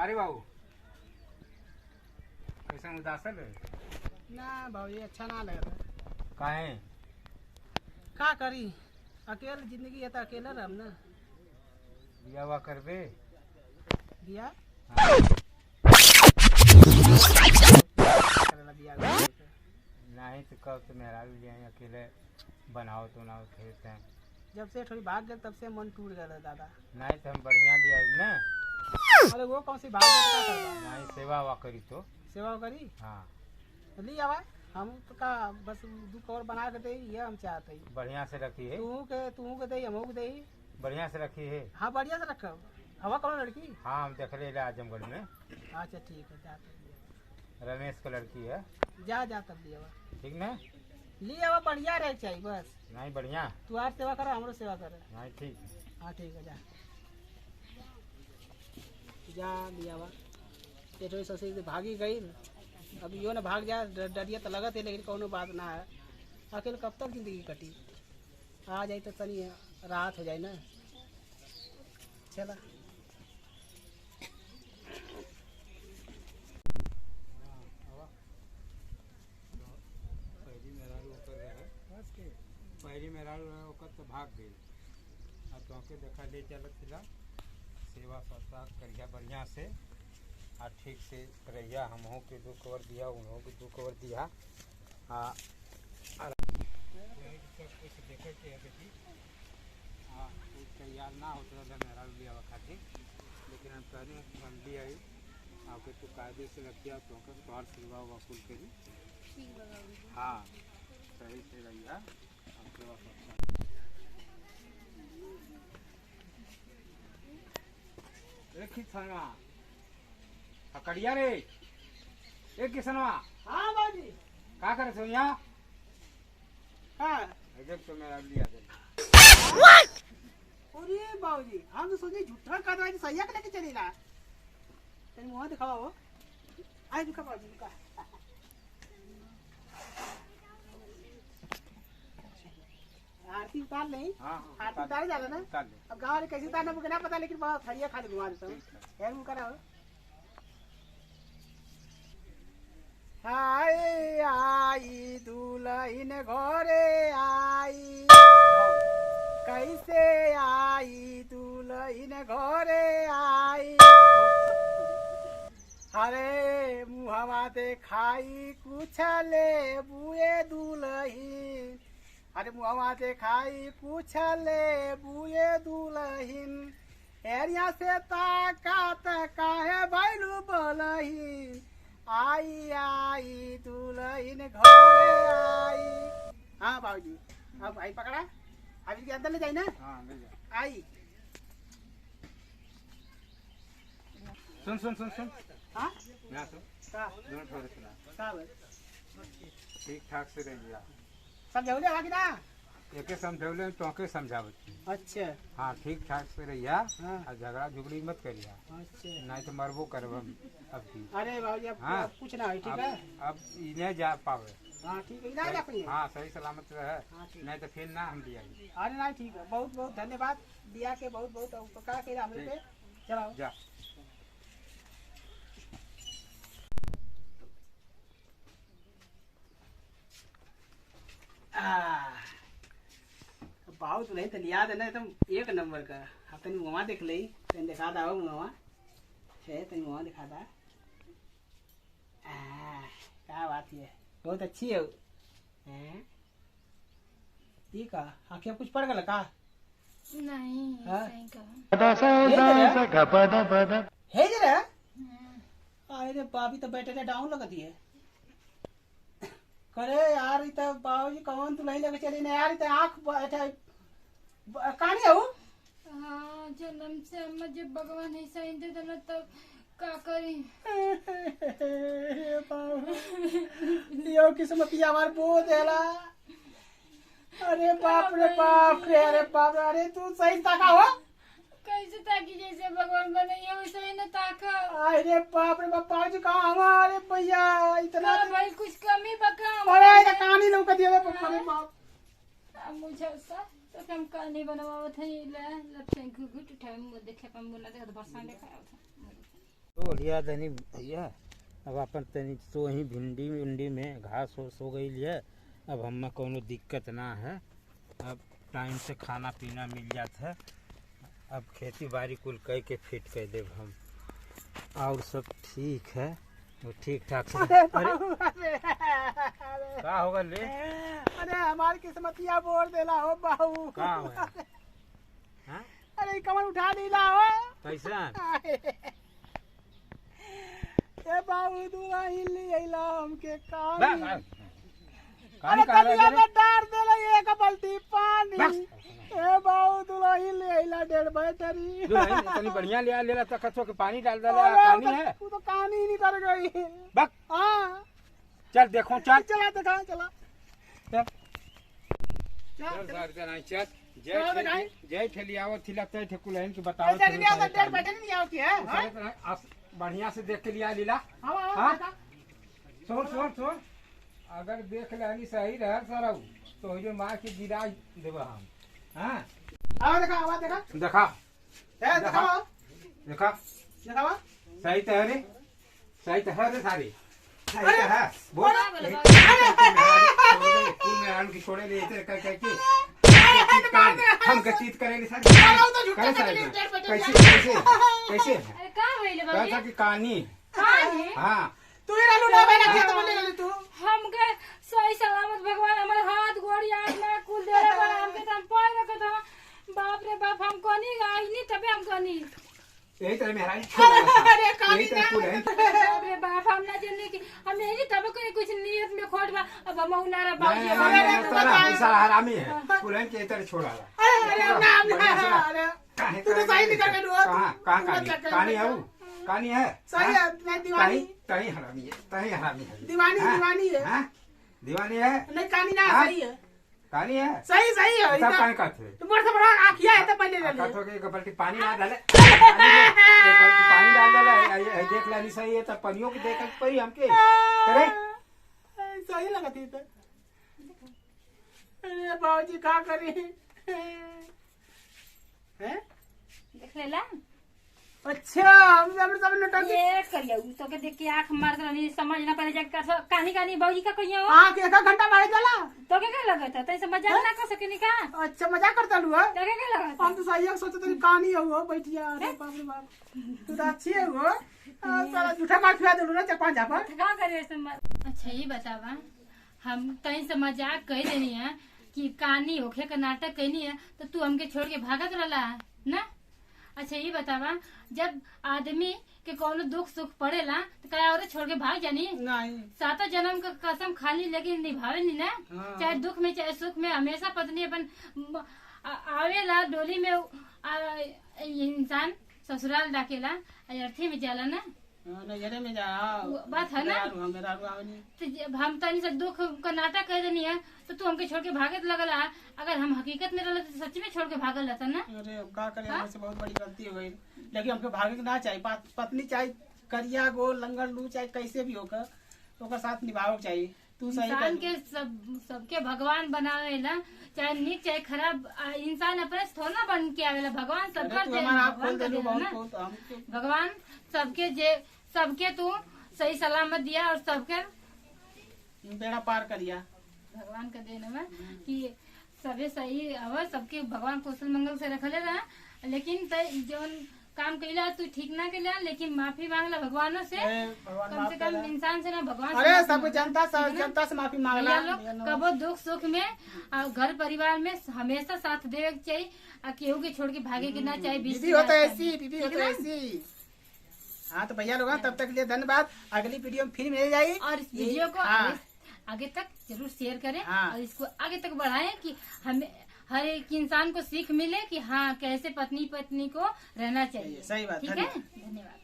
अरे बाबू कैसा उदासल है? ना भाई अच्छा ना लग रहा। काहे? का करी, अकेले जिंदगी है तो अकेला रहम ना। बिया हुआ करबे? बिया हाँ। करेला बिया करके। नहीं तो कब तो मेरा भी जाए अकेले बनाओ तो ना खेलते हैं। जब से थोड़ी भाग गए तब से मन टूट गया दादा। नहीं तो हम बढ़िया ले आए ना। अरे वो कौन सी भाग गए तो का करबा? नहीं सेवा हुआ करी तो। सेवा करी हाँ तो ली आवा। हम तो का बस दू कवर बना के दे, ये हम चाहते ही। बढ़िया से रखी है। तू के दे, हमहू के दे। बढ़िया से रखी है। हाँ बढ़िया से रखो। हवा कौन लड़की? हाँ हम देख ले आजमगढ़ में अच्छा ठीक है, जा तब रमेश का लड़की है। जा तब ली आवा। ठीक ना? ली आवा, बढ़िया रहे चाहिए बस। नहीं बढ़िया। तू आज सेवा करे, हमरो सेवा करे। नहीं ठीक। हाँ ठीक है, जा लिया वा। ये थोड़ी ससुर से भागी गई, अब यो ना भाग जा, डरिया तो लगत है लेकिन कोनो बात ना है। अकेले कब तक जिंदगी कटी? आ जाए तो तनी राहत हो जाए ना। चला पहली मेरा तो भाग गई। अब तो देखा ले चलत थिला सेवा सत्कार करिया बढ़िया से और ठीक से रहिया। हमहू के 2 कवर दिया, उन्हों के 2 कवर दिया। हाँ कुछ देखे के है बेटी। हाँ कुछ तैयार ना होता था मेरा लिया खातिर, लेकिन हम कहने हम भी आई आपके तो कायदे से रखिया तो तोहर सेवा हुआ कुल करी। हाँ सही से रहिया। पकड़िया रे एक किसनवा। हाँ बाजी। का करे सो यहाँ? हाँ देख तो मेरा लिया दे। अरे बाबूजी, हम तो सोचे झूठा कर रहा है, सैया के लेके चलेला। तेरे मुंह दिखावा वो। आए रुका बाबूजी, रुका। आरती उतार नहीं? हाँ आरती उतार जाला ना? उतार ले। अब गाँव वाले कैसे उतारना मुझे ना पता, लेकिन बहुत हरिया खाली घुमा देता हूँ। खैर मुँह करा हो। हाय आई दुल्हन घरे आई, कैसे आई दुल्हन घरे आई। अरे मुहवा देखाई कुछ ले बुए दुल्हन। अरे मुहवा देखाई कुछ ले बुए दुल्हन। एरिया से ताकत काहे भैलू बोलहीन। आई आई दुल्हन घरे आई। हाँ बाबूजी, अब भाई पकड़ा, अब इसके अंदर ले जाए ना। हाँ ले जा। आई सुन सुन सुन सुन हाँ ना सुन का दोनों थोड़े सुना। का भाई ठीक ठाक से रहिया। समझौले बाकी ना। एके समझौले तोके समझावत। अच्छा हाँ ठीक ठाक से रहिया। हाँ और झगड़ा झुगड़ी मत करिया, अच्छा। नहीं तो मरबो करब हम अब की। अरे बाबूजी अब हाँ। अब कुछ ना है, ठीक है। अब इन्हें जा पावे। हाँ ठीक है, ना जा पाइए। हाँ सही सलामत रहे, हाँ ठीक। नहीं तो फिर ना हम दिया। अरे ना ठीक है, बहुत बहुत धन्यवाद दिया के, बहुत बहुत उपकार किया हमरे पे। चलो जा। बहुत नहीं तो याद है ना, एकदम 1 नंबर का। अब तनी मुँह देख ली, तनी दिखा दा मुँह है, तनी मुँह दिखा दा। क्या बात है, बहुत अच्छी है। ठीक है, आँखें कुछ पड़ गया का? नहीं हाँ? सही कहा। है जरा। अरे बाबी तो बैठे थे डाउन लगा दिए। करे यार इतना बाबूजी कौन तू नहीं लगे चली ना यार, इतना आँख कहानी है वो। हाँ जन्म से अम्मा जब भगवान ऐसा ही दे देना तब का करी। यो किस्मतिया हमार बोझ देला। अरे बाप रे बाप रे, अरे बाप रे, अरे तू सही ताका हो। कैसे ताकि जैसे भगवान बनाइए वैसे ही न ताका। अरे बाप रे बाप, बाबूजी कहाँ हमारे भैया इतना। का भाई कुछ कमी बका। अरे ये कहानी लोग दिया बाप रे बाप। अब मुझे सा तो हम कल नहीं बनवावत है। ले लब से घुट उठाए मुंह देखे पर मुंह ना देखे तो बरसा देखा था। तो लिया धनी भैया, अब अपन तनी तो ही भिंडी उंडी में घास ओस हो गई है। अब हमें कोनो दिक्कत ना है, अब टाइम से खाना पीना मिल जाता है। अब खेती बाड़ी कुल कह के फिट कर देव हम, और सब ठीक है, वो ठीक ठाक से। अरे का होगा ले? अरे हमारी किस्मतिया बोल देला हो बाबू। का होगा? हाँ? अरे कमर उठा नीला हो कैसा? ए बाबू दूरा हिल अइला हमके बस, कानी। बस। अरे कहानी कलिया कहा में डार देला एक बाल्टी पानी। ए बाबू दूरा हिल अइला 1.5 बैटरी। तनी बढ़िया लिया लेला तो कचो के पानी डाल डाला पानी है। तू तो कहानी ही नहीं कर गई। बस हाँ चल देखो, चल चला दिखा चला चल चल सर का नहीं चल। चलो दिखाई। जय ठेलियावत थी लगता है ठेकुलहन की बताओ। ऐसा नहीं आता 1.5 बैटरी नहीं आवती है। हाँ? बढ़िया से देख के लिया लीला। हाँ हाँ? देखा। सुन सुन सुन, अगर देख लेनी सही रह सारा तो जो माँ की गिरा देव हम। हाँ आवाज देखा, आवाज देखा। देखा ए देखा देखा देखा। सही तो है रे, सही तो है रे सारी। सही अरे, तो है बोल। बोला बोला बाबू। स्कूल में आन की छोड़े ले कह कह के हम गतीत करेंगे सारी। कैसे कैसे कैसे कैसे अरे का भइले कहा बाबू? था कि कहानी। कहानी? हाँ तू ही रहलू ना बहना खेत में ले ले तू। हमके सही सलामत भगवान हमारे हाथ गोड़ याद में कुल दे रे बड़ा हमके तम पाए रखत हम। बाप रे बाप, हम कोनी आई नहीं तबे हम कोनी। यही तरह मेरा अरे कहानी यही तरह कुल है। बाप रे बाप, हम ना जाने कि हम यही तब कोई कुछ नियत में खोट बा। अब हम उनारा बाबू पैसा हरामी है कुल के तरह छोड़ा। अरे नाम अरे तू तो सही निकल गई। कहाँ कहाँ कहानी है वो? कहानी है सही है। नहीं दीवानी कहीं हरामी है, कहीं हरामी है। दीवानी हाँ? दीवानी है। हाँ? दीवानी है, नहीं कहानी ना हाँ? सही है। कहानी है। सही सही है। सब कहीं का थे तुम से बड़ा आखिया है तो पहले ले ले। कथो के एक बाल्टी पानी ना डाले, एक बाल्टी पानी डाल डाले। ये देख लेनी सही है तो पनियों की देख पड़ी हमके करे। सही लगा थी तो। अरे बाबूजी क्या करे हैं? देख लेला अच्छा हम सब नटक ये करियो तो के देख के आंख मार के नहीं समझ ना पड़े जग का कहानी कहानी बाबूजी का कहियो। हाँ के 1 घंटा मारे चला। तो के क्या लगत है? तैसे मजाक ना कर सकेनी का? अच्छा मजाक करता लू है। तो के क्या लगत हम तो सही है सोचते थे कहानी है वो बैठिया। अरे बाप रे बाप तू तो अच्छी है वो। सारा झूठा मार खिला देलू ना 4-5 झापा। का करे अच्छा ये बतावा, हम कहीं से मजाक कह देनी है कि कहानी होखे का नाटक कहनी है तो तू हमके छोड़ के भागत रहला ना? अच्छा ये बतावा, जब आदमी के कोनो दुख सुख पड़ेला तो क्या और छोड़ के भाग जानी? नहीं 7 जन्म का कसम खाली लेकिन निभावे नहीं ना। हाँ। चाहे दुख में चाहे सुख में हमेशा पत्नी अपन आवेला डोली में इंसान ससुराल डाकेला अर्थी में जाला ना। नजरे में जा वो बात है ना? मेरा रुआवनी। तो जब हम तनी से दुख का नाटक कह देनी है तो तू हमके छोड़ के भागत लगला। अगर हम हकीकत में रहते तो सच में छोड़ के भागल रहता ना। अरे अब का करे, हमसे बहुत बड़ी गलती हो गई। लेकिन हमको भागे के ना चाहिए। पत्नी चाहे करिया गो लंगर लू चाहे कैसे भी होकर तो साथ निभावे के चाहिए। तू सही इंसान कर। के सबके भगवान बनावेला, चाहे नीक चाहे खराब। इंसान अपने से थोड़ा बन के आवेला, भगवान सबका तू हमारा आप खोल भगवान का देलू देना बहुत ना। बहुत हम भगवान सबके तू सही सलामत दिया और सबके बेड़ा पार करिया। भगवान का देना में कि सबे सही हवा, सबके भगवान कुशल मंगल से रखले रहा। लेकिन जोन काम कैला तू ठीक ना कैला, लेकिन माफी मांगला भगवानों से। भगवान कम माफ से कर कम दे। इंसान से ना भगवान से अरे माफी सब मांगो। जनता से माफी भैया लोग मांगला। कबो दुख सुख में और घर परिवार में हमेशा साथ देवे के चाहिए और केहू के छोड़ के भागे के ना चाहिए। दीदी हो तो ऐसी, दीदी हो तो ऐसी। हाँ तो भैया लोग तब तक के लिए धन्यवाद। अगली वीडियो में फिर मिल जाएगी। और इस वीडियो को हाँ। आगे तक जरूर शेयर करें। हाँ। और इसको आगे तक बढ़ाएं कि हमें हर एक इंसान को सीख मिले कि हाँ कैसे पत्नी को रहना चाहिए। सही बात, ठीक है, धन्यवाद। धन्यवाद।